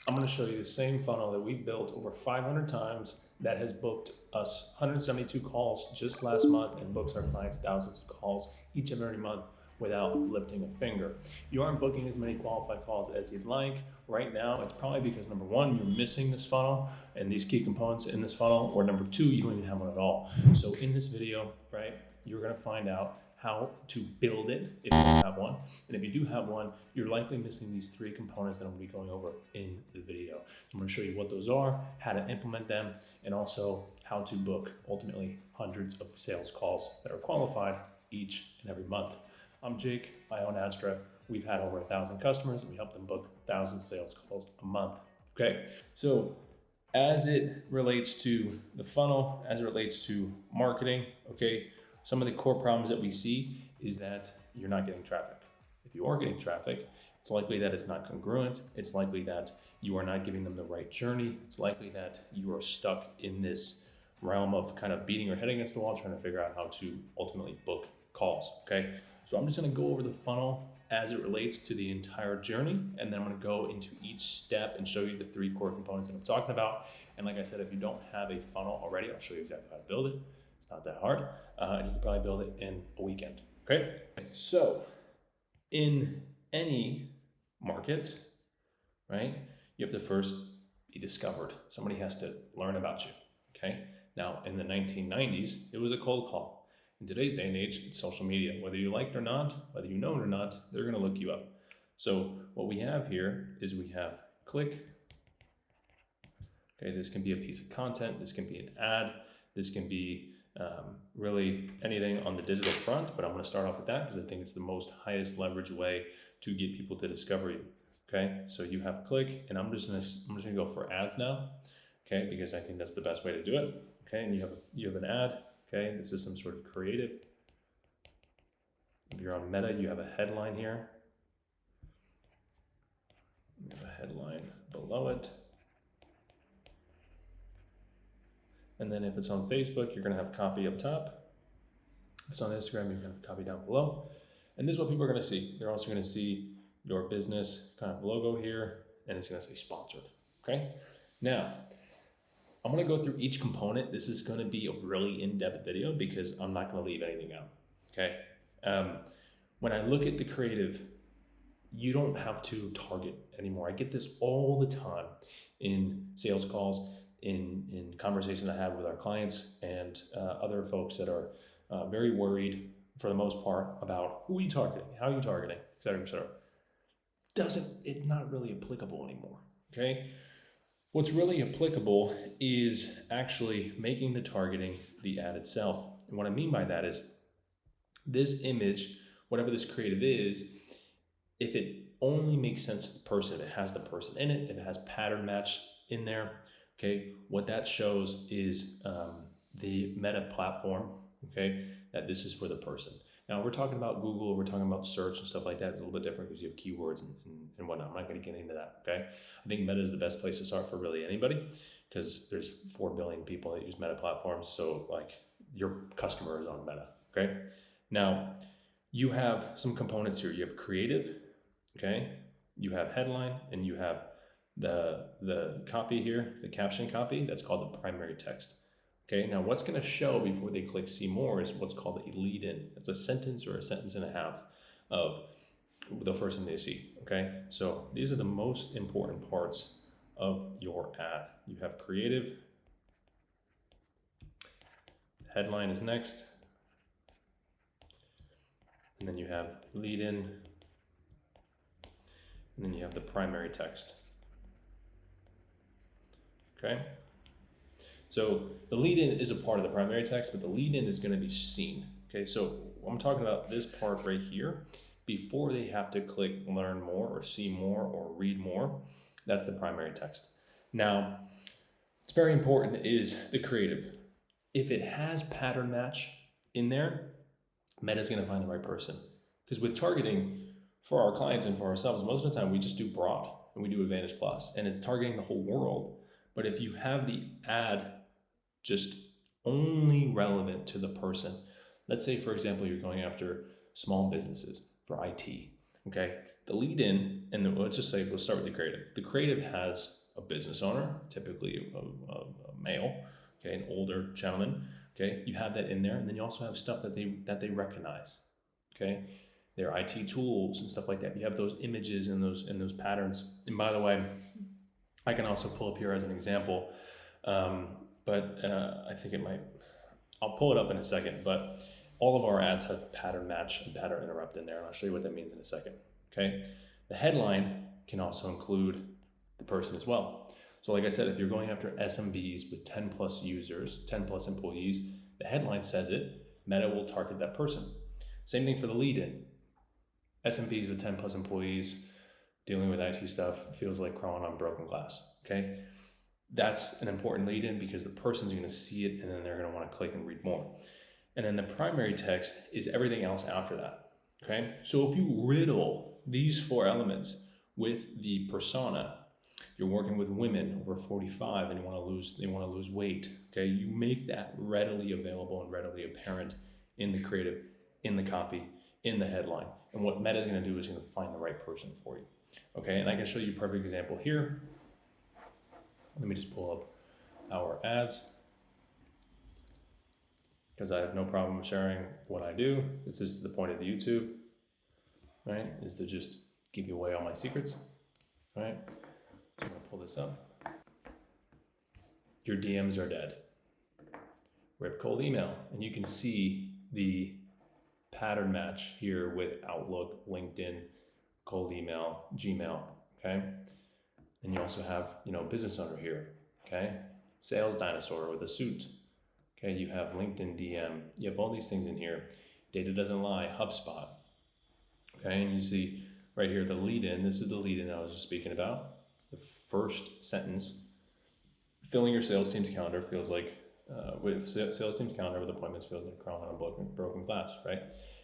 I'm going to show you the same funnel that we built over 500 times that has booked us 172 calls just last month and books our clients thousands of calls each and every month without lifting a finger. You aren't booking as many qualified calls as you'd like. Right now, it's probably because number one, you're missing this funnel and these key components in this funnel, or number two, you don't even have one at all. So in this video, right, you're going to find out how to build it if you don't have one. And if you do have one, you're likely missing these three components that I'm going to be going over in the video. I'm going to show you what those are, how to implement them, and also how to book ultimately hundreds of sales calls that are qualified each and every month. I'm Jake, I own Adstra. We've had over 1,000 customers and we help them book 1,000 sales calls a month. Okay, so as it relates to the funnel, as it relates to marketing, okay, some of the core problems that we see is that you're not getting traffic. If you are getting traffic, it's likely that it's not congruent. It's likely that you are not giving them the right journey. It's likely that you are stuck in this realm of kind of beating your head against the wall, trying to figure out how to ultimately book calls, okay? So I'm just gonna go over the funnel as it relates to the entire journey, and then I'm gonna go into each step and show you the three core components that I'm talking about. And like I said, if you don't have a funnel already, I'll show you exactly how to build it. It's not that hard, and you can probably build it in a weekend, okay? So in any market, right, you have to first be discovered. Somebody has to learn about you, okay? Now, in the 1990s, it was a cold call. In today's day and age, it's social media. Whether you like it or not, whether you know it or not, they're gonna look you up. So what we have here is we have click. Okay, this can be a piece of content, this can be an ad, this can be really anything on the digital front, but I'm going to start off with that because I think it's the most highest leverage way to get people to discover you. Okay, so you have click, and I'm just gonna go for ads now. Okay, because I think that's the best way to do it. Okay, and you have an ad. Okay, this is some sort of creative. If you're on Meta, you have a headline here. You have a headline below it. And then if it's on Facebook, you're gonna have copy up top. If it's on Instagram, you're gonna have copy down below. And this is what people are gonna see. They're also gonna see your business kind of logo here, and it's gonna say sponsored, okay? Now, I'm gonna go through each component. This is gonna be a really in-depth video because I'm not gonna leave anything out, okay? When I look at the creative, you don't have to target anymore. I get this all the time in sales calls, in conversations I have with our clients and other folks that are very worried for the most part about who are you targeting, how are you targeting, et cetera, et cetera. It's not really applicable anymore, okay? What's really applicable is actually making the targeting the ad itself. And what I mean by that is this image, whatever this creative is, if it only makes sense to the person, it has the person in it, if it has pattern match in there, okay, what that shows is the Meta platform, okay, that this is for the person. Now we're talking about Google, we're talking about search and stuff like that. It's a little bit different because you have keywords and whatnot. I'm not going to get into that, okay? I think Meta is the best place to start for really anybody because there's 4 billion people that use Meta platforms. So like your customer is on Meta, okay? Now you have some components here. You have creative, okay? You have headline, and you have the copy here, the caption copy, that's called the primary text. Okay, now what's going to show before they click see more is what's called a lead in. It's a sentence or a sentence and a half of the first thing they see. Okay, so these are the most important parts of your ad. You have creative, headline is next, and then you have lead in, and then you have the primary text. Okay, so the lead in is a part of the primary text, but the lead in is going to be seen. Okay, so I'm talking about this part right here before they have to click learn more or see more or read more. That's the primary text. Now, it's very important is the creative. If it has pattern match in there, Meta's going to find the right person. Because with targeting for our clients and for ourselves, most of the time we just do broad and we do Advantage Plus, and it's targeting the whole world. But if you have the ad just only relevant to the person, let's say, for example, you're going after small businesses for IT, Okay, the lead in, and let's just say, we'll start with the creative. The creative has a business owner, typically a male, okay, an older gentleman. Okay, you have that in there, and then you also have stuff that they recognize. Okay, their IT tools and stuff like that. You have those images and those patterns. And by the way, I can also pull up here as an example, but I think it might. I'll pull it up in a second, but all of our ads have pattern match and pattern interrupt in there, and I'll show you what that means in a second. Okay, the headline can also include the person as well. So like I said, if you're going after SMBs with 10 plus users, 10 plus employees, the headline says it, Meta will target that person. Same thing for the lead in. SMBs with 10 plus employees dealing with IT stuff feels like crawling on broken glass. Okay, that's an important lead in because the person's going to see it and then they're going to want to click and read more. And then the primary text is everything else after that. Okay, so if you riddle these 4 elements with the persona, you're working with women over 45 and they want to lose weight. Okay, you make that readily available and readily apparent in the creative, in the copy, in the headline. And what Meta is going to do is going to find the right person for you. Okay, and I can show you a perfect example here. Let me just pull up our ads, because I have no problem sharing what I do. This is the point of the YouTube, right? Is to just give you away all my secrets, right? So I'm gonna pull this up. Your DMs are dead. Rip cold email, and you can see the pattern match here with Outlook, LinkedIn, cold email, Gmail, okay? And you also have, business owner here, okay? Sales dinosaur with a suit, okay? You have LinkedIn DM, you have all these things in here. Data doesn't lie, HubSpot, okay? And you see right here the lead in, this is the lead in I was just speaking about. The first sentence, filling your sales team's calendar feels like, with sales team's calendar with appointments feels like crawling on broken glass, right?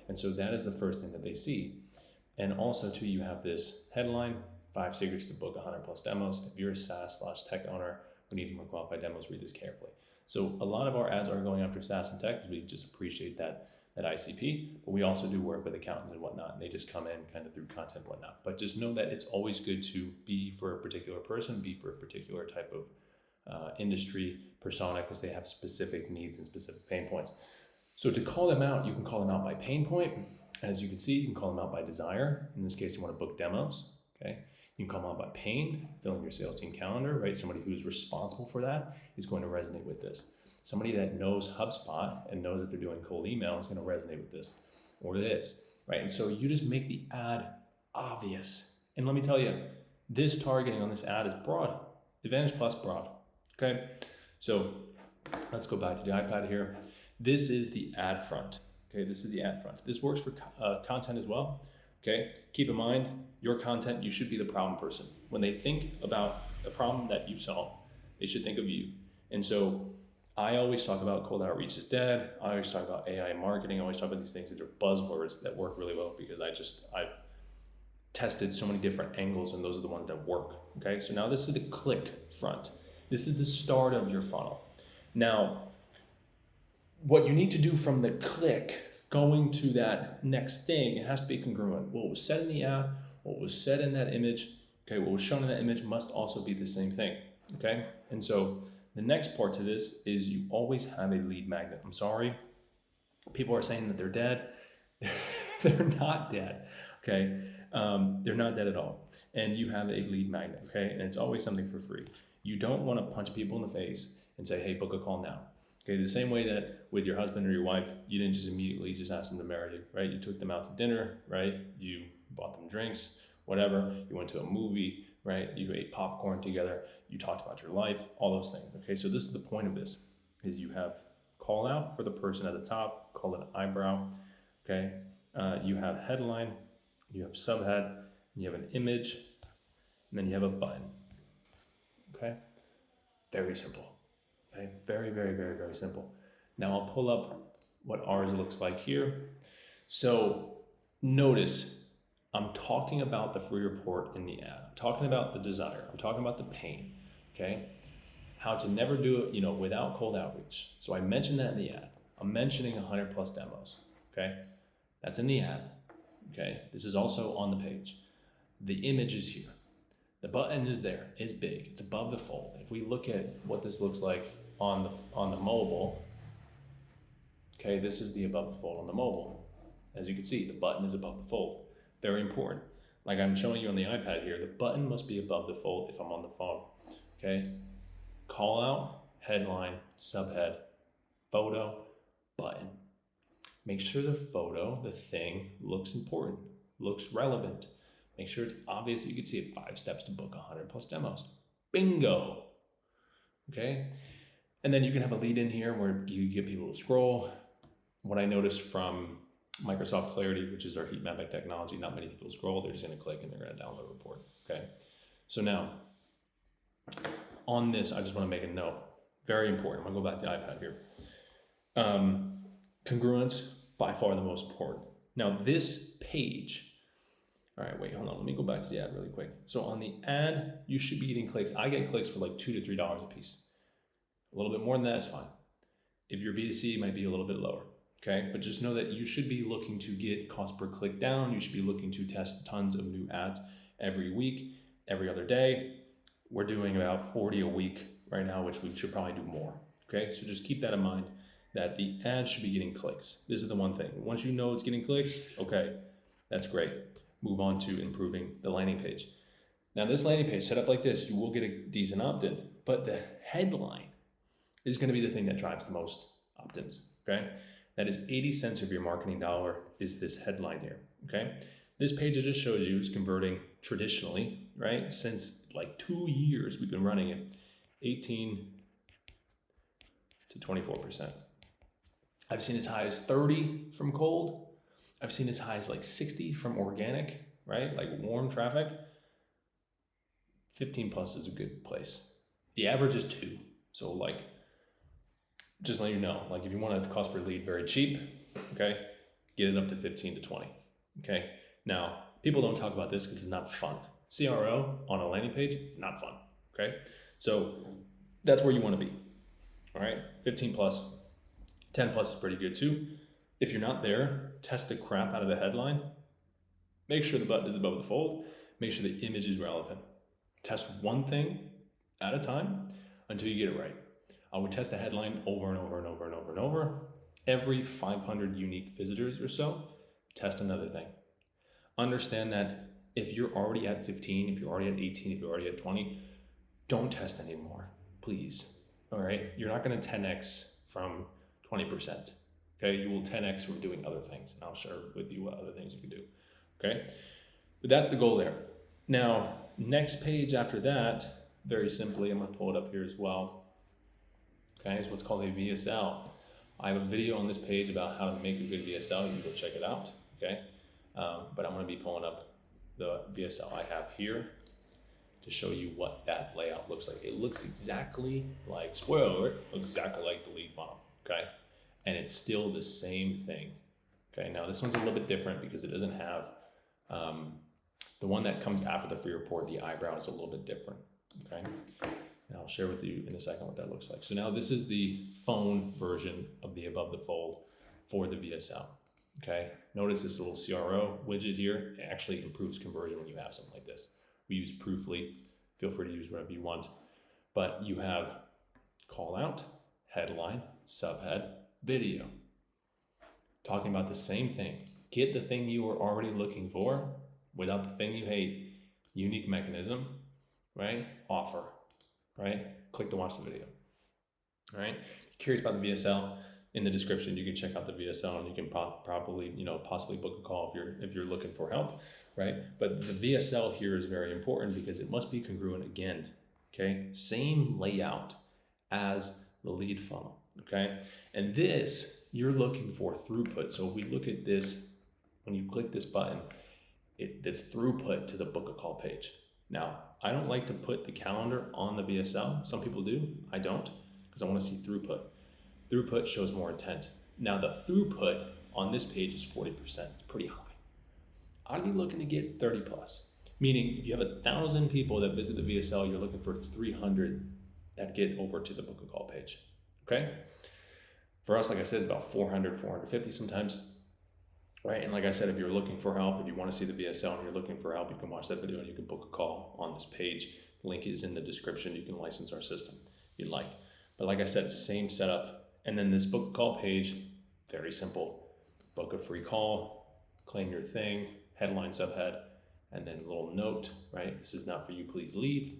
And so that is the first thing that they see. And also too, you have this headline, 5 secrets to book 100 plus demos. If you're a SaaS/tech owner who needs more qualified demos, read this carefully. So a lot of our ads are going after SaaS and tech because we just appreciate that ICP, but we also do work with accountants and whatnot, and they just come in kind of through content and whatnot. But just know that it's always good to be for a particular person, be for a particular type of industry persona, because they have specific needs and specific pain points. So to call them out, you can call them out by pain point. As you can see, you can call them out by desire. In this case, you want to book demos, okay? You can call them out by pain, filling your sales team calendar, right? Somebody who's responsible for that is going to resonate with this. Somebody that knows HubSpot and knows that they're doing cold email is going to resonate with this or this, right? And so you just make the ad obvious. And let me tell you, this targeting on this ad is broad, Advantage Plus broad, okay? So let's go back to the iPad here. This is the ad front, okay? This is the ad front. This works for content as well, okay? Keep in mind, your content, you should be the problem person. When they think about the problem that you solve, they should think of you. And so I always talk about cold outreach is dead. I always talk about AI marketing. I always talk about these things that are buzzwords that work really well because I've tested so many different angles and those are the ones that work, okay? So now this is the click front. This is the start of your funnel. Now, what you need to do from the click going to that next thing, it has to be congruent. What was said in the ad, what was said in that image, okay, what was shown in that image must also be the same thing, okay? And so the next part to this is you always have a lead magnet. I'm sorry, people are saying that they're dead. They're not dead, okay? They're not dead at all. And you have a lead magnet, okay? And it's always something for free. You don't want to punch people in the face and say, hey, book a call now. Okay, the same way that with your husband or your wife, you didn't just immediately just ask them to marry you, right? You took them out to dinner, right? You bought them drinks, whatever. You went to a movie, right? You ate popcorn together. You talked about your life, all those things. Okay, so this is the point of this, is you have call out for the person at the top, call it an eyebrow, okay? You have headline, you have subhead, you have an image, and then you have a button, okay? Very simple. Okay, very, very, very, very simple. Now I'll pull up what ours looks like here. So notice I'm talking about the free report in the ad. I'm talking about the desire. I'm talking about the pain, okay? How to never do it, without cold outreach. So I mentioned that in the ad. I'm mentioning 100 plus demos, okay? That's in the ad. Okay, this is also on the page. The image is here. The button is there. It's big. It's above the fold. If we look at what this looks like on the mobile, okay, this is the above the fold on the mobile. As you can see, the button is above the fold. Very important. Like I'm showing you on the iPad here, the button must be above the fold if I'm on the phone. Okay, call out, headline, subhead, photo, button. Make sure the photo, the thing, looks important, looks relevant. Make sure it's obvious that you can see it. 5 steps to book 100 plus demos. Bingo. Okay. And then you can have a lead in here where you get people to scroll. What I noticed from Microsoft Clarity, which is our heat mapping technology, not many people scroll. They're just going to click and they're going to download a report. Okay. So now on this, I just want to make a note. Very important. I'm going to go back to the iPad here. Congruence, by far the most important. Now this page, all right, wait, hold on. Let me go back to the ad really quick. So on the ad, you should be getting clicks. I get clicks for like $2 to $3 a piece. A little bit more than that is fine. If you're B2C, it might be a little bit lower, okay? But just know that you should be looking to get cost per click down. You should be looking to test tons of new ads every week, every other day. We're doing about 40 a week right now, which we should probably do more, okay? So just keep that in mind, that the ad should be getting clicks. This is the one thing. Once you know it's getting clicks, okay, that's great. Move on to improving the landing page. Now this landing page set up like this, you will get a decent opt-in, but the headline is going to be the thing that drives the most opt-ins, okay? That is 80 cents of your marketing dollar is this headline here, okay? This page I just showed you is converting traditionally, right? Since like 2 years we've been running it, 18 to 24%. I've seen as high as 30 from cold. I've seen as high as like 60 from organic, right? Like warm traffic. 15 plus is a good place. The average is 2. So like, just let you know, like if you want a cost per lead very cheap, okay, get it up to 15 to 20, okay? Now, people don't talk about this because it's not fun. CRO on a landing page, not fun, okay? So that's where you want to be, all right? 15 plus, 10 plus is pretty good too. If you're not there, test the crap out of the headline. Make sure the button is above the fold. Make sure the image is relevant. Test one thing at a time until you get it right. I would test the headline over and over and over and over and over. Every 500 unique visitors or so, test another thing. Understand that if you're already at 15, if you're already at 18, if you're already at 20, don't test anymore, please. All right, you're not going to 10x from 20%. Okay, you will 10x from doing other things, and I'll share with you what other things you can do. Okay, but that's the goal there. Now, next page after that, very simply, I'm going to pull it up here as well. Okay, it's what's called a VSL. I have a video on this page about how to make a good VSL. You can go check it out. Okay, but I'm going to be pulling up the VSL I have here to show you what that layout looks like. It looks exactly like, spoiler alert, looks exactly like the lead funnel. Okay, and it's still the same thing. Okay, now this one's a little bit different because it doesn't have the one that comes after the free report. The eyebrow is a little bit different. Okay, and I'll share with you in a second what that looks like. So now this is the phone version of the above the fold for the VSL. Okay, notice this little CRO widget here. It actually improves conversion when you have something like this. We use Proofly. Feel free to use whatever you want, but you have call out, headline, subhead, video. Talking about the same thing. Get the thing you were already looking for without the thing you hate. Unique mechanism, right? Offer, right? Click to watch the video, all right? Curious about the VSL? In the description, you can check out the VSL and you can probably, possibly book a call if you're looking for help, right? But the VSL here is very important because it must be congruent again, okay? Same layout as the lead funnel, okay? And this, you're looking for throughput. So if we look at this, when you click this button, it's throughput to the book a call page. Now, I don't like to put the calendar on the VSL. Some people do, I don't, because I want to see throughput. Throughput shows more intent. Now the throughput on this page is 40%, it's pretty high. I'd be looking to get 30 plus, meaning if you have 1,000 people that visit the VSL, you're looking for 300 that get over to the book a call page, okay? For us, like I said, it's about 400, 450 sometimes. right? And like I said, if you're looking for help, if you want to see the VSL and you're looking for help, you can watch that video and you can book a call on this page. Link is in the description. You can license our system if you'd like. But like I said, same setup. And then this book a call page, very simple. Book a free call, claim your thing, headline, subhead, and then a little note, right? This is not for you, please leave.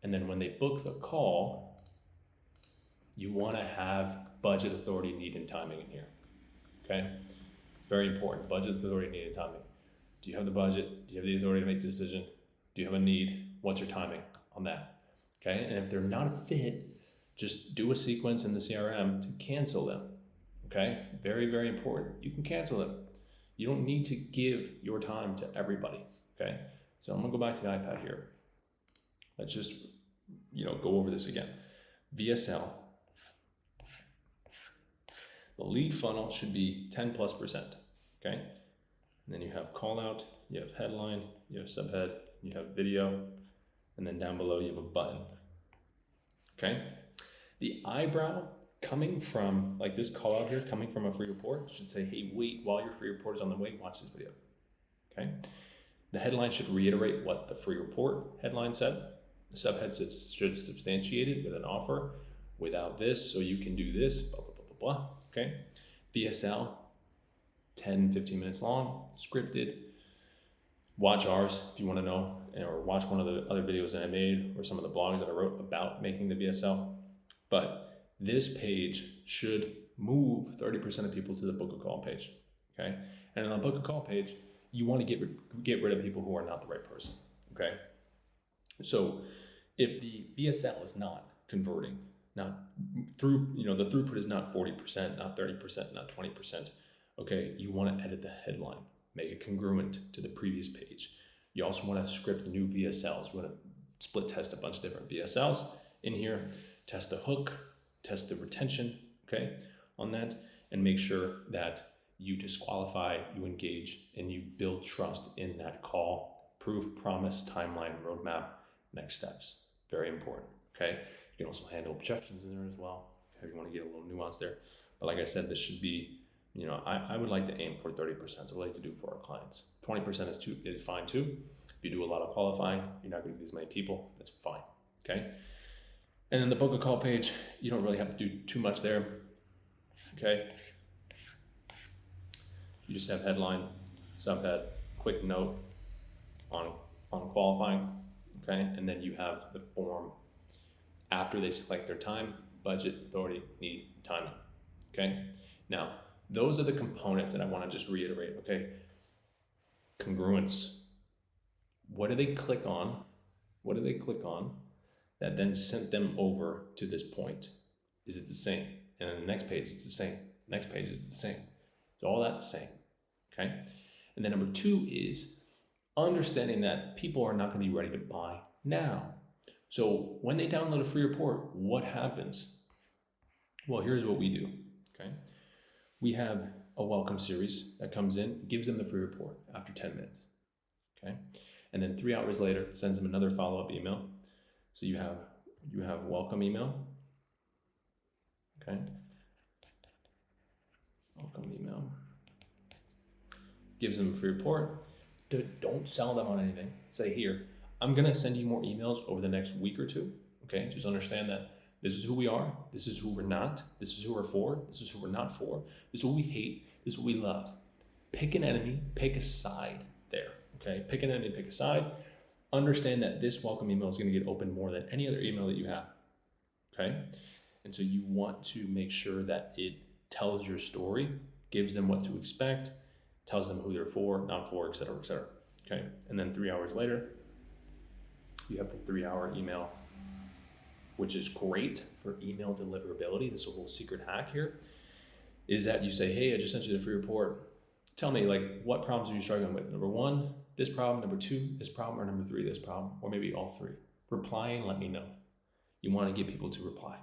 And then when they book the call, you want to have budget, authority, need, and timing in here, okay? It's very important. Budget, authority, need, and timing. Do you have the budget? Do you have the authority to make the decision? Do you have a need? What's your timing on that? Okay, and if they're not a fit, just do a sequence in the CRM to cancel them, okay? Very, very important. You can cancel them. You don't need to give your time to everybody, okay? So I'm gonna go back to the iPad here. Let's just, go over this again. VSL, the lead funnel should be 10+%, okay? And then you have call out, you have headline, you have subhead, you have video, and then down below you have a button, okay? The eyebrow coming from, like this call out here, coming from a free report should say, hey, wait, while your free report is on the way, watch this video, okay? The headline should reiterate what the free report headline said. The subhead should substantiate it with an offer. Without this, so you can do this, blah, blah, blah, blah, blah, okay? VSL, 10, 15 minutes long, scripted. Watch ours if you want to know, or watch one of the other videos that I made or some of the blogs that I wrote about making the VSL. But this page should move 30% of people to the book a call page, okay? And on the book a call page, you want to get rid of people who are not the right person, okay? So if the VSL is not converting, not through, the throughput is not 40%, not 30%, not 20%, okay, you want to edit the headline, make it congruent to the previous page. You also want to script new VSLs. You want to split test a bunch of different VSLs in here, test the hook, test the retention, okay, on that, and make sure that you disqualify, you engage, and you build trust in that call, proof, promise, timeline, roadmap, next steps. Very important, okay? You can also handle objections in there as well, okay, if you want to get a little nuance there. But like I said, this should be, I would like to aim for 30%. That's what I like to do for our clients. 20% is fine too. If you do a lot of qualifying, you're not going to get as many people. That's fine, okay? And then the book a call page, you don't really have to do too much there, okay? You just have headline, subhead, quick note on qualifying, okay? And then you have the form after they select their time, budget, authority, need, timing, okay? Now, those are the components that I want to just reiterate, okay? Congruence. What do they click on? What do they click on that then sent them over to this point? Is it the same? And then the next page is the same. Next page is the same. It's all that the same, okay? And then number 2 is understanding that people are not going to be ready to buy now. So when they download a free report, what happens? Well, here's what we do, okay? We have a welcome series that comes in, gives them the free report after 10 minutes, okay? And then 3 hours later, sends them another follow-up email. So you have welcome email, okay? Welcome email. Gives them a free report. Don't sell them on anything. Say, here, I'm gonna send you more emails over the next week or 2, okay? Just understand that this is who we are, this is who we're not, this is who we're for, this is who we're not for, this is what we hate, this is what we love. Pick an enemy, pick a side there, okay? Pick an enemy, pick a side. Understand that this welcome email is gonna get opened more than any other email that you have, okay? And so you want to make sure that it tells your story, gives them what to expect, tells them who they're for, not for, et cetera, okay? And then 3 hours later, you have the 3-hour email, which is great for email deliverability. This is a whole secret hack here, is that you say, hey, I just sent you the free report. Tell me, like, what problems are you struggling with? Number 1, this problem. Number 2, this problem. Or number 3, this problem. Or maybe all 3. Reply and let me know. You want to get people to reply.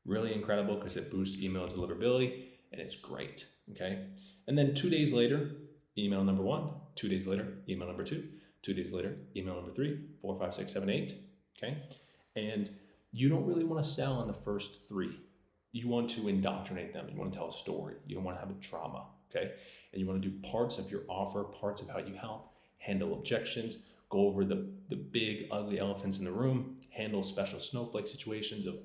Really incredible because it boosts email deliverability and it's great, okay? And then 2 days later, email number 1. 2 days later, email number 2. 2 days later, email number 3, 4, 5, 6, 7, 8, okay? And you don't really want to sell on the first 3. You want to indoctrinate them. You want to tell a story. You don't want to have a drama, okay? And you want to do parts of your offer, parts of how you help, handle objections, go over the big ugly elephants in the room, handle special snowflake situations of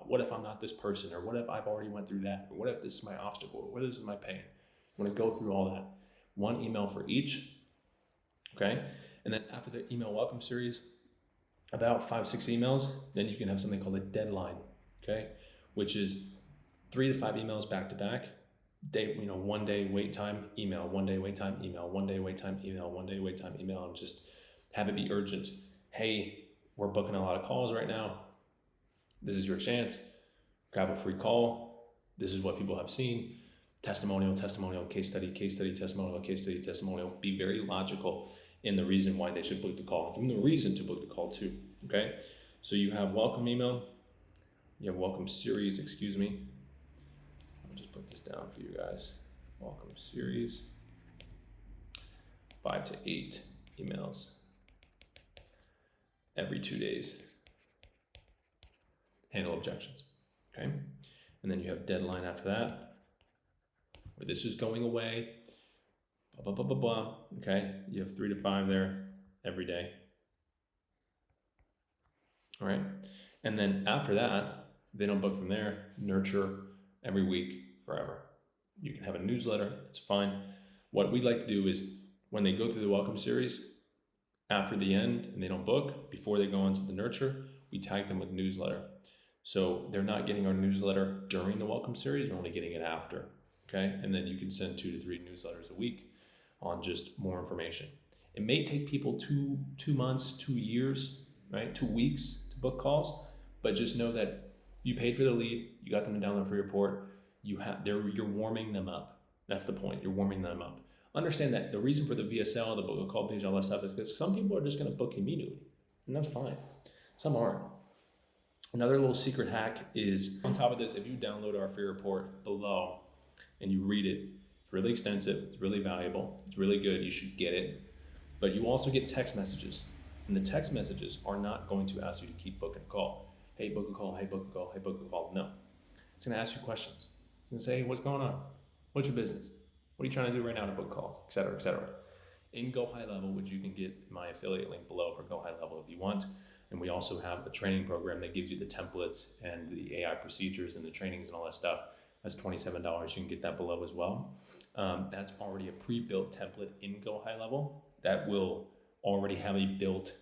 what if I'm not this person, or what if I've already went through that, or what if this is my obstacle, or what if this is my pain. You want to go through all that. One email for each, okay? And then after the email welcome series, about 5-6 emails, then you can have something called a deadline, okay? Which is 3 to 5 emails back to back. Day, 1 day wait time, email, 1 day wait time, email, 1 day wait time, email, 1 day wait time, email, and just have it be urgent. Hey, we're booking a lot of calls right now. This is your chance. Grab a free call. This is what people have seen. Testimonial, case study, testimonial, case study, testimonial. Be very logical in the reason why they should book the call. Give them the reason to book the call too, okay? So you have welcome email. You have welcome series, excuse me. I'll just put this down for you guys. Welcome series. 5 to 8 emails every 2 days. Handle objections, okay? And then you have deadline after that, where this is going away, blah, blah, blah, blah, blah, okay? You have 3 to 5 there every day, all right? And then after that, they don't book from there, nurture every week, forever. You can have a newsletter, it's fine. What we like to do is when they go through the welcome series, after the end and they don't book, before they go into the nurture, we tag them with newsletter. So they're not getting our newsletter during the welcome series, they're only getting it after, okay? And then you can send 2 to 3 newsletters a week on just more information. It may take people two months, 2 years, right? 2 weeks to book calls, but just know that you paid for the lead, you got them to download free report, you're warming them up. That's the point, you're warming them up. Understand that the reason for the VSL, the book a call page, all that stuff is because some people are just gonna book immediately, and that's fine. Some aren't. Another little secret hack is, on top of this, if you download our free report below and you read it, it's really extensive, it's really valuable, it's really good, you should get it. But you also get text messages, and the text messages are not going to ask you to keep booking a call. Hey, book a call, hey, book a call, hey, book a call. No, it's gonna ask you questions. It's gonna say, hey, what's going on? What's your business? What are you trying to do right now to book calls, et cetera, et cetera. In Go High Level, which you can get my affiliate link below for Go High Level if you want. And we also have a training program that gives you the templates and the AI procedures and the trainings and all that stuff. That's $27. You can get that below as well. That's already a pre-built template in Go High Level that will already have a built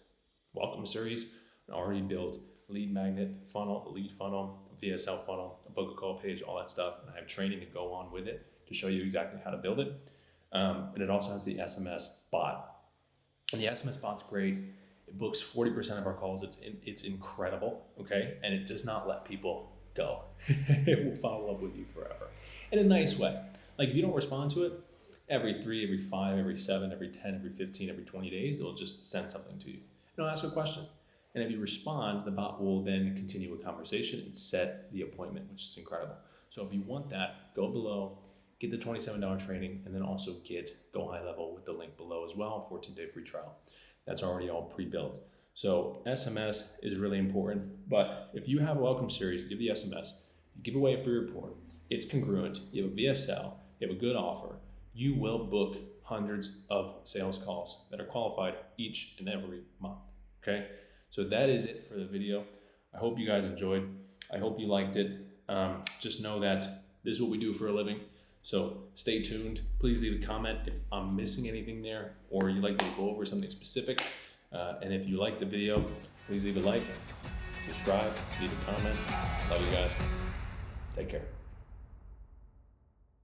welcome series, an already built lead magnet funnel, a lead funnel, a VSL funnel, a book a call page, all that stuff. And I have training to go on with it to show you exactly how to build it. And it also has the SMS bot. And the SMS bot's great. It books 40% of our calls. It's incredible, okay? And it does not let people go. It will follow up with you forever in a nice way. Like if you don't respond to it, every 3, every 5, every 7, every 10, every 15, every 20 days, it'll just send something to you. It'll ask a question. And if you respond, the bot will then continue a conversation and set the appointment, which is incredible. So if you want that, go below, get the $27 training, and then also get Go High Level with the link below as well, 14-day free trial. That's already all pre-built. So SMS is really important, but if you have a welcome series, give the SMS, you give away a free report, it's congruent, you have a VSL, you have a good offer, you will book hundreds of sales calls that are qualified each and every month, okay? So that is it for the video. I hope you guys enjoyed. I hope you liked it. Just know that this is what we do for a living. So stay tuned. Please leave a comment if I'm missing anything there or you'd like me to go over something specific. And if you like the video, please leave a like, subscribe, leave a comment. Love you guys. Take care.